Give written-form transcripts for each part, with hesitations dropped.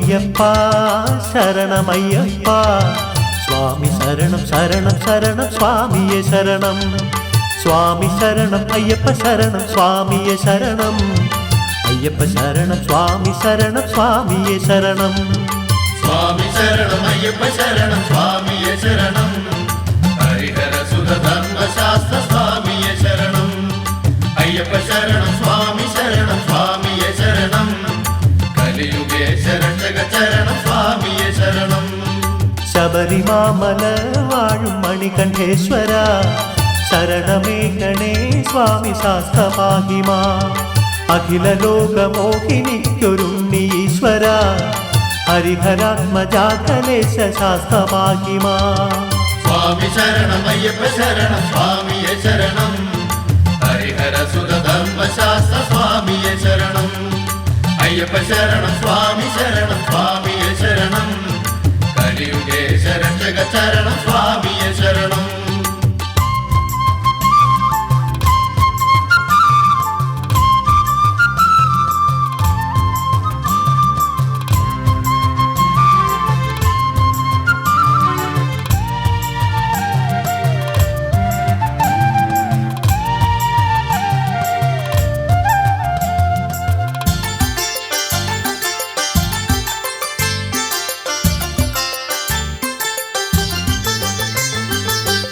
അയ്യപ്പ ശരണമയ്യപ്പ സ്വാമി ശരണം ശരണം ശരണം സ്വാമിയെ ശരണം സ്വാമി ശരണം അയ്യപ്പ ശരണം സ്വാമിയെ ശരണം അയ്യപ്പ ശരണം സ്വാമി ശരണം സ്വാമിയെ ശരണം സ്വാമി ശരണം അയ്യപ്പ ശരണം സ്വാമിയെ ശരണം ഹരിഹര സുത ധർമ്മശാസ്ത്ര സ്വാമിയെ ശരണം അയ്യപ്പ ശരണം സ്വാമി ശരണം സ്വാമിയെ ശരണം കലിയുഗേശ രക്ഷക ചരണം സ്വാമിയെ ശരണം ശബരിമാമല വാഴും മണികണ്ഠേശ്വര ശരണമേഘണേ സ്വാമി ശാസ്ത്രപാഹിമാ അഖില ലോകമോഹിനിക്കൊരുണ്ണി ഈശ്വര ഹരിഹരാത്മജാകലേശ ശാസ്ത്രപാഹിമാ സ്വാമി ശരണം അയ്യപ്പ ശരണം സ്വാമിയെ ശരണം ഹരിഹര സുത ധർമ്മശാസ്ത്ര സ്വാമിയെ ശരണം അയ്യപ്പ ശരണം സ്വാമി ശരണം സ്വാമിയെ ശരണം കലിയുഗേശ രക്ഷക ചരണം സ്വാമിയെ ശരണം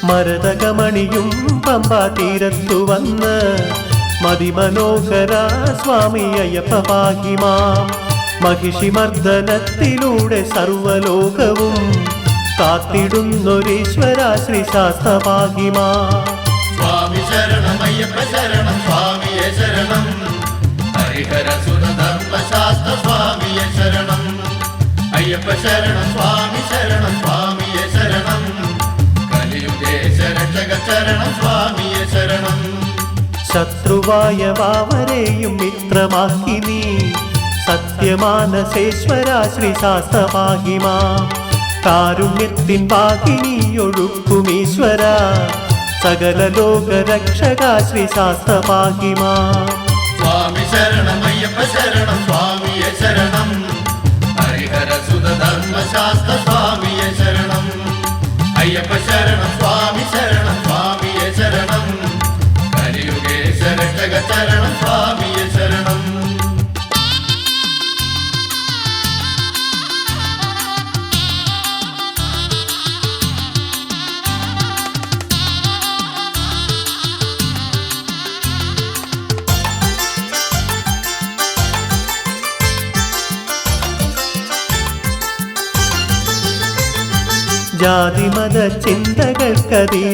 മരതകമണിയും പമ്പാ തീരത്തു വന്ന് മതിമനോഹര സ്വാമി അയ്യപ്പ പാഹിമാം മഹിഷിമർദ്ദനത്തിലൂടെ സർവലോകവും കാത്തിടുന്നൊരീശ്വര ശ്രീ ശാസ്ത്രപാഹിമാ സ്വാമി ശരണം അയ്യപ്പ ശരണം സ്വാമിയെ ശരണം ഹരിഹര സുത ധർമ്മശാസ്ത്ര സ്വാമിയെ ശരണം അയ്യപ്പ ശരണം സ്വാമി ശരണം സ്വാമിയെ ശരണം കലിയുഗേശ രക്ഷക ചരണം സ്വാമിയെ ശരണം ശത്രുവായ വാവരെയും മിത്രമാക്കി നീ സത്യമാനസേശ്വര ശ്രീ ശാസ്ത്രപാഹിമാ കാരുണ്യത്തിൻ പാഹിനി ഒഴുക്കുമീശ്വര സകല ലോകരക്ഷക ശ്രീ ശാസ്ത്രപാഹിമാ സ്വാമി ശരണം അയ്യപ്പ ശരണം സ്വാമിയെ ശരണം ഹരിഹര സുത ധർമ്മശാസ്ത്ര സ്വാമിയെ ശരണം അയ്യപ്പ ശരണം സ്വാമി ശരണം സ്വാമിയെ ശരണം കലിയുഗേശ രക്ഷക ചരണം സ്വാമിയെ ശരണം ജാതിമത ചിന്തകൾക്കതീതനാണു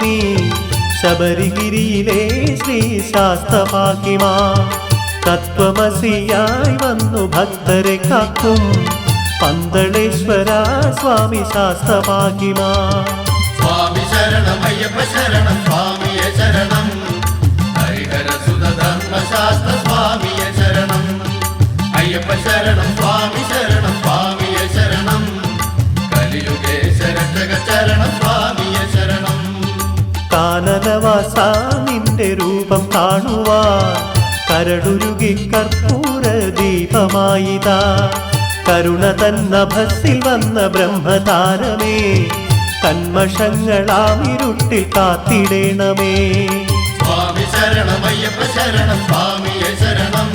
നീ ശബരിഗിരിയിലെ ശ്രീ ശാസ്ത്രപാഹിമാ തത്വമസിയായി വന്നു ഭക്തരെ കാക്കും പന്തളേശ്വര സ്വാമി ശാസ്ത്രപാഹിമാ സ്വാമി ശരണം അയ്യപ്പ ശരണം സ്വാമിയെ ശരണം ഹരിഹര സുത ധർമ്മശാസ്ത്ര സ്വാമിയെ ശരണം അയ്യപ്പ ശരണം സ്വാമി ശരണം സ്വാമിയെ ശരണം കലിയുഗേശ രക്ഷക ചരണം സ്വാമിയെ ശരണം കാനനവാസ നിന്റെ രൂപം കാണുവാൻ കരടുരുകി കർപ്പൂര ദീപമായിതാ കരുണ തന്നഭസിൽ വന്ന ബ്രഹ്മതാരമേ കന്മഷങ്ങളാമിരുട്ടിൽ കാത്തിടേണമേ സ്വാമി ശരണം അയ്യപ്പ ശരണം സ്വാമിയെ ശരണം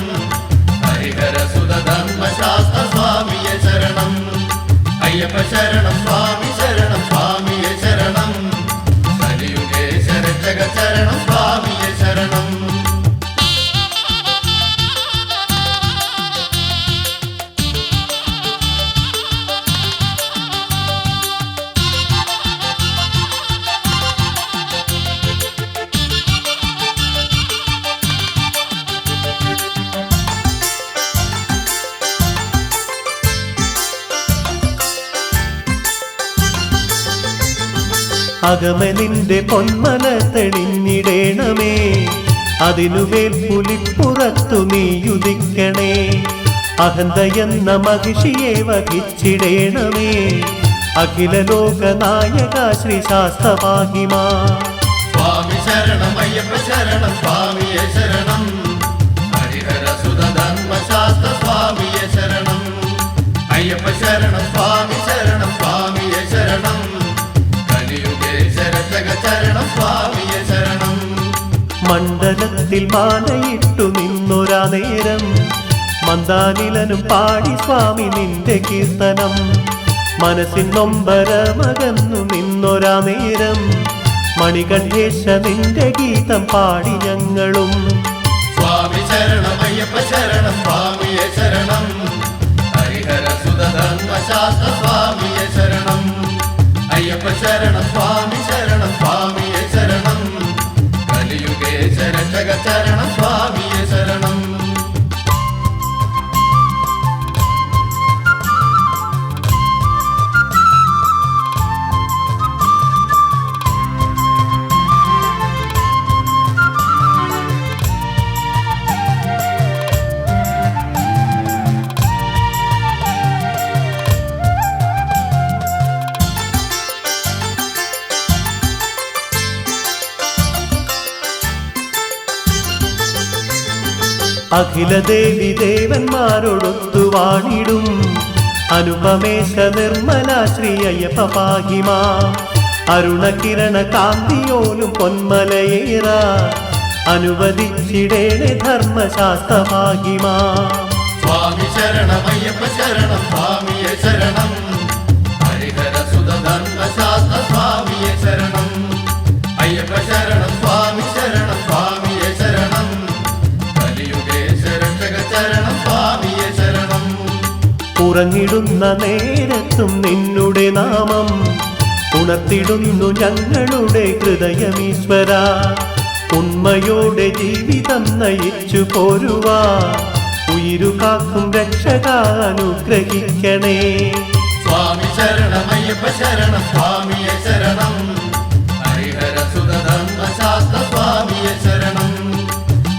ഹരിഹര സുത ധർമ്മശാസ്ത്ര സ്വാമിയെ ശരണം അയ്യപ്പ ശരണം സ്വാമി ശരണം സ്വാമിയെ ശരണം കലിയുഗേശ രക്ഷക ചരണം സ്വാമിയെ ശരണം അകമെ നിന്റെ പൊന്മല തെളിഞ്ഞിടേണമേ അതിനുമേൽ പുലിപ്പുറത്തു നീയുദിക്കണേ അഹന്തയെന്ന മഹിഷിയെ വഹിച്ചിടേണമേ അഖില ലോകനായക ശ്രീ ശാസ്ത്രപാഹിമാ സ്വാമി ശരണം അയ്യപ്പ ശരണം സ്വാമിയെ ശരണം ഹരിഹര സുത ധർമ്മശാസ്ത്ര സ്വാമിയെ ശരണം അയ്യപ്പ ശരണം സ്വാമി ശരണം സ്വാമിയെ ശരണം കലിയുഗേശ്വര ശരണം സ്വാമിയെ ശരണം മണ്ഡലത്തിൽ മാലയിട്ടു നിന്നൊരാ നേരം മന്ദാനിലനും പാടി സ്വാമി നിന്റെ കീർത്തനം മനസ്സിൻ നൊമ്പരമകന്നു നിന്നൊരാ നേരം മണികണ്ഠേശ നിന്റെ ഗീതം പാടി ഞങ്ങളും സ്വാമി ശരണം അയ്യപ്പ ശരണം സ്വാമിയെ ശരണം ഹരിഹര സുത ധർമ്മശാസ്ത്ര സ്വാമിയെ ശരണം അയ്യപ്പ ശരണം സ്വാമി ശരണം സ്വാമിയെ ശരണം കലിയുഗേശ്വര ശരണം സ്വാമിയെ ശരണം അഖില ദേവി ദേവന്മാരോടൊത്തു വാണിടും അനുപമേശ നിർമ്മല ശ്രീ അയ്യപ്പ പാഹിമാ അരുണകിരണ കാന്തിയോലും പൊന്മലയേറ അനുവദിച്ചിടേണേ ധർമ്മശാസ്ത്ര പാഹിമാ സ്വാമി ശരണം അയ്യപ്പ ശരണം സ്വാമിയെ ശരണം ഹരിഹര സുത ധർമ്മശാസ്ത്ര സ്വാമിയെ ശരണം അയ്യപ്പ ശരണം സ്വാമി ശരണം സ്വാമിയെ ശരണം കലിയുഗേശ്വര ശരണം സ്വാമിയെ ശരണം ഉറങ്ങിടുന്ന നേരത്തും നിന്നുടെ നാമം ഉണർത്തിടുന്നു ഞങ്ങളുടെ ഹൃദയമീശ്വര ഉണ്മയോടെ ജീവിതം നയിച്ചു പോരുവാ ഉയിരു കാക്കും രക്ഷക അനുഗ്രഹിക്കണേ സ്വാമി ശരണം അയ്യപ്പ ശരണം സ്വാമിയെ ശരണം ഹരിഹര സുത ധർമ്മശാസ്ത്ര സ്വാമിയെ ശരണം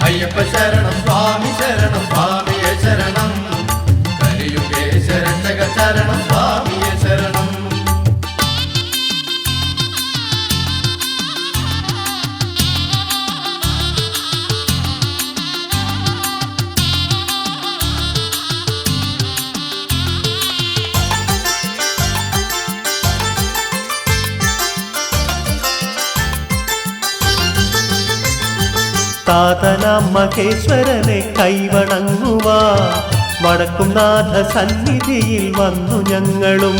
അയ്യപ്പ ശരണം സ്വാമി ശരണം സ്വാമിയെ ശരണം കലിയുഗേശ്വര ശരണം സ്വാമിയെ ശരണം താതനാം മഹേശ്വരനെ കൈവണങ്ങുവാ വടക്കുംനാഥ സന്നിധിയിൽ വന്നു ഞങ്ങളും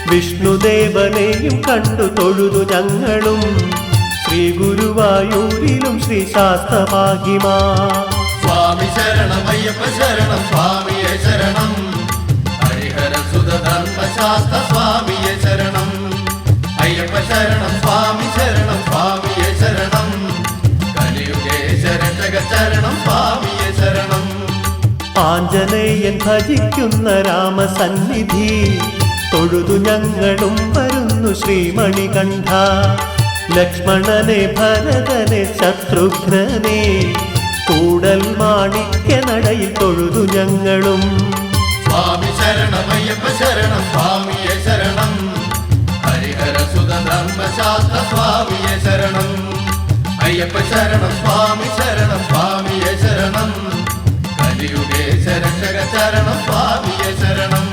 വിഷ്ണുദേവനെയും കണ്ടു തൊഴുതു ഞങ്ങളും ശ്രീ ഗുരുവായൂരിലും ശ്രീ ശാസ്ത്രഭാഗിമാ സ്വാമി ശരണം അയ്യപ്പ ശരണം സ്വാമിയെ ശരണം ഹരിഹര സുത ധർമ്മശാസ്ത്ര സ്വാമിയെ ശരണം അയ്യപ്പ ശരണം സ്വാമി ശരണം സ്വാമിയെ ശരണം കലിയുഗേശ്വര ശരണം സ്വാമിയെ ശരണം ആഞ്ജനേയൻ ഭജിക്കുന്ന രാമസന്നിധി തൊഴുതു ഞങ്ങളും വരുന്നു ശ്രീമണികണ്ഠ ലക്ഷ്മണനെ ഭരതനെ ശത്രുഘ്നനെ കൂടൽ മാണിക്യ നടയിൽ തൊഴുതു ഞങ്ങളും സ്വാമി ശരണം അയ്യപ്പ ശരണം സ്വാമിയെ ശരണം ഹരിഹര സുത ധർമ്മശാസ്ത്ര സ്വാമിയെ ശരണം അയ്യപ്പ ശരണം സ്വാമി ശരണം സ്വാമിയെ ശരണം കലിയുഗേശ്വര ശരണം സ്വാമിയെ ശരണം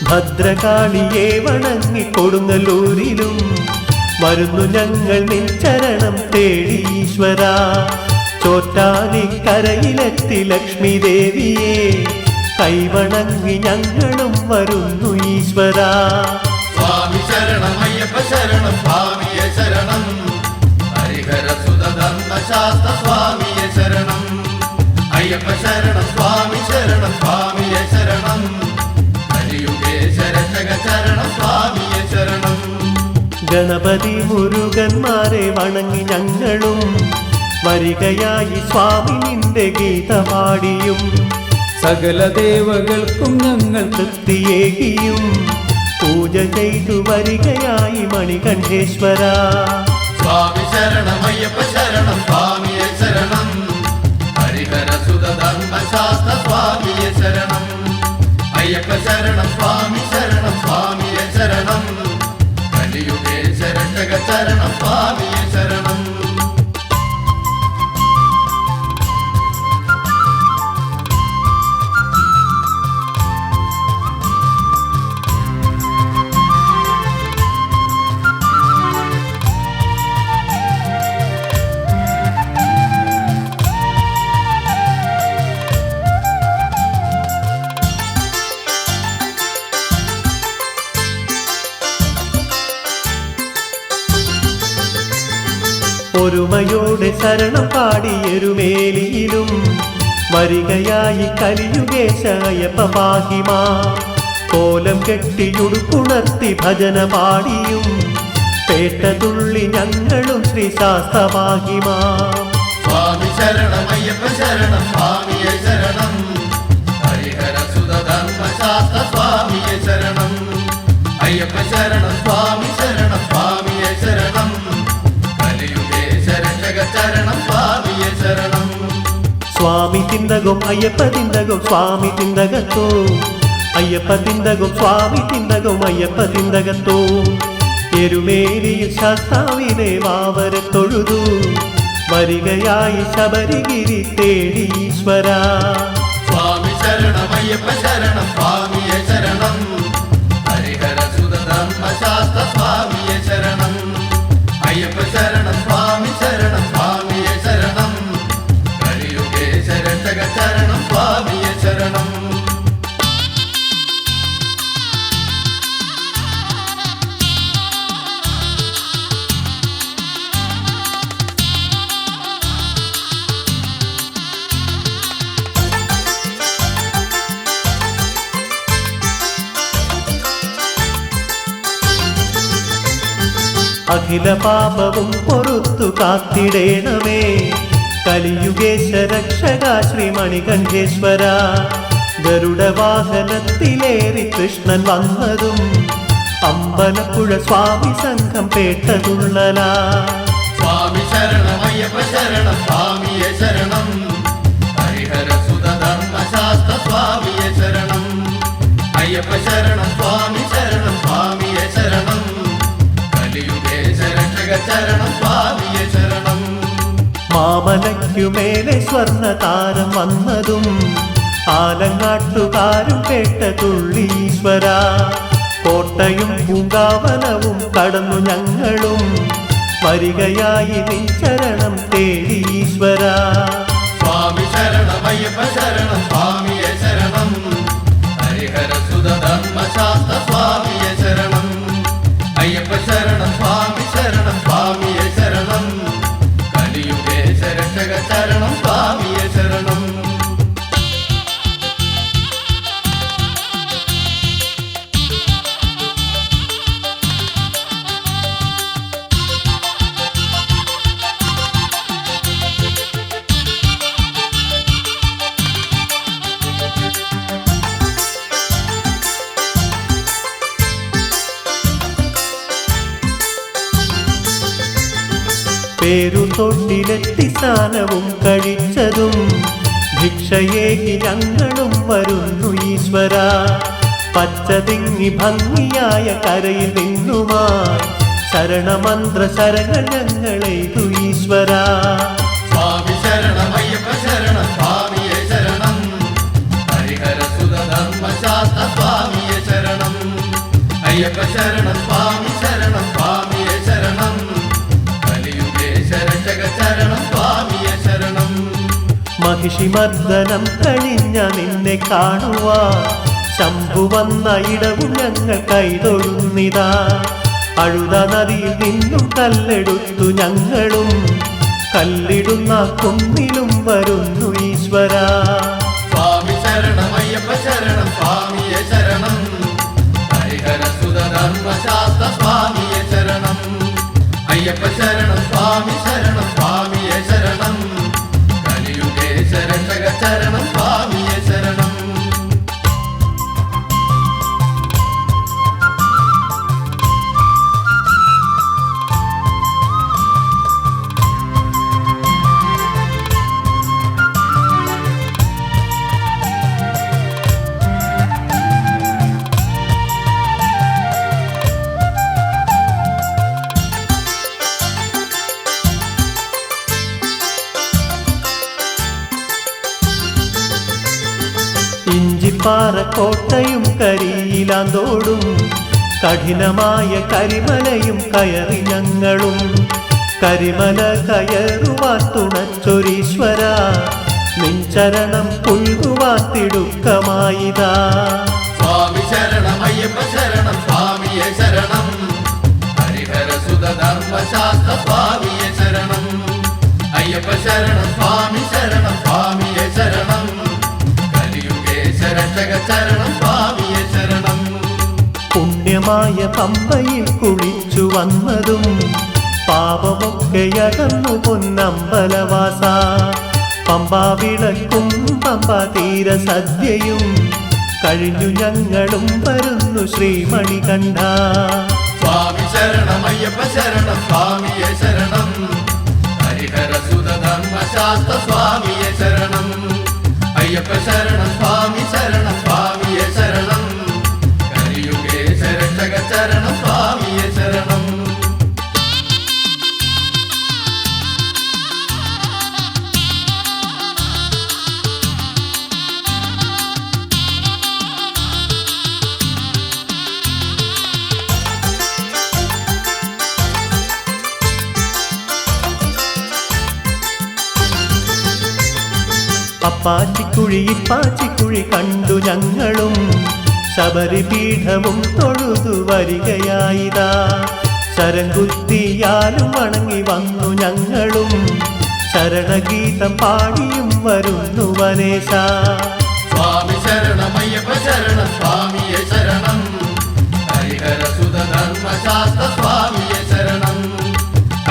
ഭദ്രകാളിയെ വണങ്ങി കൊടുങ്ങല്ലൂരിലും വരുന്നു ഞങ്ങൾ നിൻ ചരണം തേടി ഈശ്വര ചോറ്റാനിക്കരയിലെത്തി ലക്ഷ്മി ദേവിയെ കൈവണങ്ങി ഞങ്ങളും വരുന്നു ഈശ്വര സ്വാമി ശരണം അയ്യപ്പ ശരണം സ്വാമിയെ ശരണം ഹരിഹര സുത ധർമ്മശാസ്ത്ര സ്വാമിയെ ശരണം അയ്യപ്പ ശരണം സ്വാമി ശരണം സ്വാമിയെ ശരണം കലിയുഗേശ്വര ശരണം സ്വാമിയെ ശരണം ഗണപതി മുരുകന്മാരെ വണങ്ങി ഞങ്ങളും വരികയായി സ്വാമി നിന്റെ ഗീതപാടിയും സകല ദേവകൾക്കും ഞങ്ങൾ തൃപ്തിയേകിയും പൂജ ചെയ്തു വരികയായി മണികണ്ഠേശ്വര. സ്വാമി ശരണം അയ്യപ്പ ശരണം സ്വാമിയെ ശരണം ഹരിഹര സുത ധർമ്മശാസ്ത്ര സ്വാമിയെ ശരണം അയ്യപ്പ ശരണം സ്വാമി ശരണം സ്വാമിയെ ശരണം കലിയുഗേ ശരക്ഷക ശരണം സ്വാമിയെ ശരണം. ഒരുമയോടെ ശരണം പാടി എരുമേലിയിലും വരികയായി കലിയുഗേശ അയ്യപ്പ പാഹിമാ. കോലം കെട്ടിയുടുപ്പുണർത്തി ഭജന പാടിയും പേട്ടതുള്ളി ഞങ്ങളും ശ്രീശാസ്ത്രമാഹിമാ. സ്വാമി ശരണം അയ്യപ്പ ശരണം സ്വാമിയെ ശരണം ഹരിഹര സുത ധർമ്മശാസ്ത്ര സ്വാമിയെ ശരണം അയ്യപ്പ ശരണം സ്വാമി ശരണം സ്വാമിയെ ശരണം കലിയുഗേ ശരക്ഷക ശരണം സ്വാമിയെ ശരണം. സ്വാമി തിന്തകം അയ്യപ്പ തിന്തകം സ്വാമി തിന്തകത്തോ അയ്യപ്പ തിന്തകം സ്വാമി തിന്തകം അയ്യപ്പ തിന്തകത്തോ. എരുമേലിയിൽ ശാസ്താവിനെ വാവരെ തൊഴുതു വരികയായി ശബരിഗിരി തേടി ഈശ്വര. സ്വാമി ശരണം അയ്യപ്പ ശരണം സ്വാമിയെ ശരണം ഹരിഹര സുത ധർമ്മശാസ്ത്ര സ്വാമിയെ ശരണം അയ്യപ്പ ശരണം സ്വാമി ശരണം സ്വാമിയെ ശരണം കലിയുഗേ ശരക്ഷക ശരണം സ്വാമിയെ ശരണം. അഖില പാപവും പൊറുത്തു കാത്തിടേണമേ കലിയുഗേശ രക്ഷക ശ്രീ മണികണ്ഠേശ്വര. ഗരുഡവാഹനത്തിലേറി കൃഷ്ണൻ വന്നതും അമ്പലപ്പുഴ സ്വാമി സംഘം പേട്ടതുള്ളല. സ്വാമി ശരണം അയ്യപ്പ ശരണം സ്വാമിയെ ശരണം ഹരിഹര സുത ധർമ്മശാസ്ത്ര സ്വാമിയെ ശരണം അയ്യപ്പ ശരണം സ്വാമി ശരണം സ്വാമിയെ ശരണം കലിയുഗേ ശരക്ഷക ശരണം സ്വാമിയെ ശരണം. മാമലയ്ക്കുമേലെ സ്വർണ്ണ താരം വന്നതും ആലങ്ങാട്ടുകാരും കേട്ടതുള്ളി ഈശ്വര. കോട്ടയും പൂങ്കാവനവും കടന്നു ഞങ്ങളും വരികയായി നിൻചരണം തേടി ഈശ്വര. സ്വാമി ശരണം അയ്യപ്പ ശരണം സ്വാമിയെ ശരണം ഹരിഹര സുത ധർമ്മശാസ്ത്ര സ്വാമിയെ ശരണം അയ്യപ്പ ശരണം സ്വാമി ശരണം സ്വാമിയെ ശരണം കലിയുഗേ ശരക്ഷക ശരണം സ്വാമിയെ ശരണം. പേരു തൊട്ടിലെത്തി സ്നാനവും കഴിച്ചതും ഭിക്ഷയേകി ഞങ്ങളും വരുന്നു ഈശ്വര. പച്ചതിങ്ങി ഭംഗിയായ കരയിൽ നിന്നുമായി ശരണമന്ത്ര ശരങ്ങൾ ഞങ്ങളെയ്തു ഈശ്വര. സ്വാമി ശരണം അയ്യപ്പ ശരണം സ്വാമിയെ ശരണം ഹരിഹര സുത ധർമ്മശാസ്ത്ര സ്വാമിയെ ശരണം അയ്യപ്പ ശരണം സ്വാമി ശരണം സ്വാമിയെ ശരണം കലിയുഗേ ശരക്ഷക ശരണം സ്വാമിയെ ശരണം. മഹിഷിമർദ്ദനം കഴിഞ്ഞ നിന്നെ കാണുവാ ശംഭു വന്ന ഇടവും ഞങ്ങൾ കൈതൊഴുന്നിതാ. അഴുത നദിയിൽ നിന്നും കല്ലെടുത്തു ഞങ്ങളും കല്ലിടുന്ന കുന്നിലും വരുന്നു ഈശ്വര. സ്വാമി ശരണം അയ്യപ്പ ശരണം സ്വാമിയെ ശരണം ഹരിഹര സുത ധർമ്മശാസ്ത്ര സ്വാമിയെ ശരണം അയ്യപ്പ ശരണം സ്വാമി ശരണം സ്വാമിയെ ശരണം കലിയുഗേ ശരക്ഷക ശരണം സ്വാമിയെ ശരണം. ഇഞ്ചിപ്പാറ കോട്ടയും കരിയിലാന്തോടും കഠിനമായ കരിമലയും കയറി ഞങ്ങളും കരിമല കയറുവാൻ തുണച്ചൊരീശ്വര നിൻ ചരണം പുൽകുവാൻ തിടുക്കമായിതാ സ്വാമി ശരണം അയ്യപ്പ ശരണം സ്വാമിയെ ശരണം ഹരിഹരസുത ധർമ്മശാസ്ത്ര സ്വാമിയെ ശരണം അയ്യപ്പ ശരണം സ്വാമി ശരണം സ്വാമിയെ ശരണം രക്ഷക ചരണം സ്വാമിയെ ശരണം പുണ്യമായ പമ്പയിൽ കുളിച്ചു വന്നതും പാപമൊക്കെ അകന്നു പൊന്നമ്പലവാസ പമ്പാ വിളക്കും പമ്പ തീര സദ്യയും കഴിഞ്ഞു ഞങ്ങളും വരുന്നു ശ്രീമണികണ്ഠ സ്വാമി ശരണം അയ്യപ്പ ശരണം സ്വാമിയെ ശരണം ഹരിഹരസുത ധർമ്മശാസ്ത്ര സ്വാമിയെ ശരണം അയ്യപ്പ ശരണം സ്വാമി ശരണം സ്വാമിയെ ശരണം കലിയുഗേശ രക്ഷക ചരണം സ്വാമിയെ ശരണം അപ്പാച്ചിക്കുഴി ഇപ്പാച്ചിക്കുഴി കണ്ടു ഞങ്ങളും ശബരിപീഠവും തൊഴുതു വരികയായിതാ ശരംകുത്തിയാലും വണങ്ങി വന്നു ഞങ്ങളും ശരണഗീതം പാടിയും വരുന്നു വനേശ സ്വാമി ശരണം അയ്യപ്പ ശരണം സ്വാമിയെ ശരണം ഹരിഹരസുത ധർമ്മശാസ്ത്ര സ്വാമിയെ ശരണം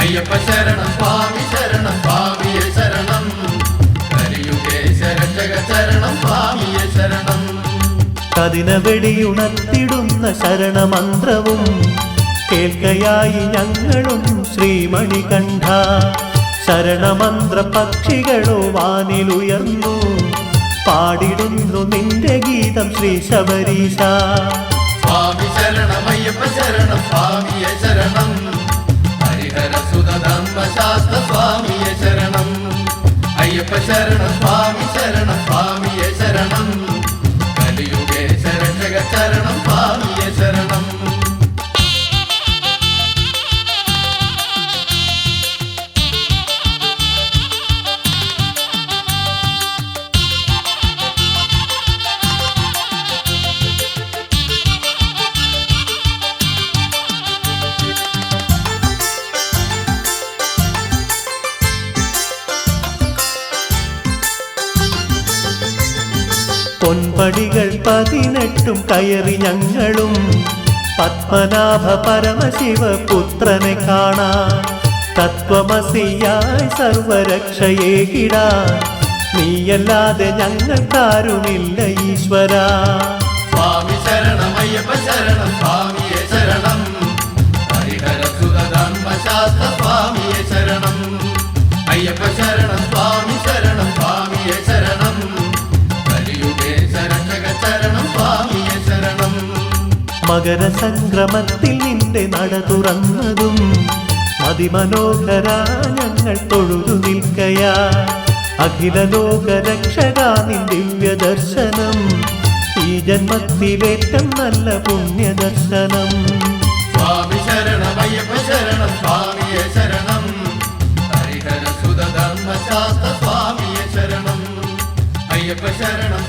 അയ്യപ്പ ശരണം സ്വാമി ശരണം സ്വാമിയെ ശരണം ചരണം സ്വാമിയെ ശരണം കതിന വെടിയുണർത്തിടുന്ന ശരണമന്ത്രവും കേൾക്കയായി ഞങ്ങളും ശ്രീമണികണ്ഠ ശരണമന്ത്ര പക്ഷികളോ വാനിലുയർന്നു പാടിടുന്നു നിന്റെ ഗീതം ശ്രീ ശബരീശ സ്വാമി ശരണം അയ്യപ്പ ശരണം സ്വാമിയെ ശരണം ഹരിഹരസുത ധർമ്മശാസ്ത്ര സ്വാമിയെ ശരണം അയ്യപ്പ ശരണം സ്വാമി ശരണം സ്വാമിയെ ശരണം കലിയുഗേശ രക്ഷക ചരണം സ്വാമിയെ ശരണം പൊൻപടികൾ 18 കയറി ഞങ്ങളും പത്മനാഭ പരമശിവ പുത്രനെ കാണാൻ തത്വമസിയായി സർവരക്ഷയേകിടാൻ നീയല്ലാതെ ഞങ്ങൾക്കാരുമില്ല ഈശ്വര സ്വാമി ശരണം അയ്യപ്പ ശരണം സ്വാമിയെ ശരണം ഹരിഹരസുത ധർമ്മശാസ്ത്ര സ്വാമിയെ ശരണം അയ്യപ്പ ശരണം സ്വാമി ശരണം സ്വാമിയെ ശരണം മകരസംക്രമത്തിൽ നിന്റെ നട തുറന്നതും അതിമനോഹര ഞങ്ങൾ തൊഴുതു നിൽക്കയാ അഖില ലോക രക്ഷക നിൻ ദിവ്യ ദർശനം ഈ ജന്മത്തിലേറ്റം നല്ല പുണ്യ ദർശനം സ്വാമി ശരണം അയ്യപ്പ ശരണം സ്വാമിയെ ശരണം ഹരിഹരസുത ധർമ്മശാസ്ത്ര സ്വാമിയെ ശരണം അയ്യപ്പ ശരണം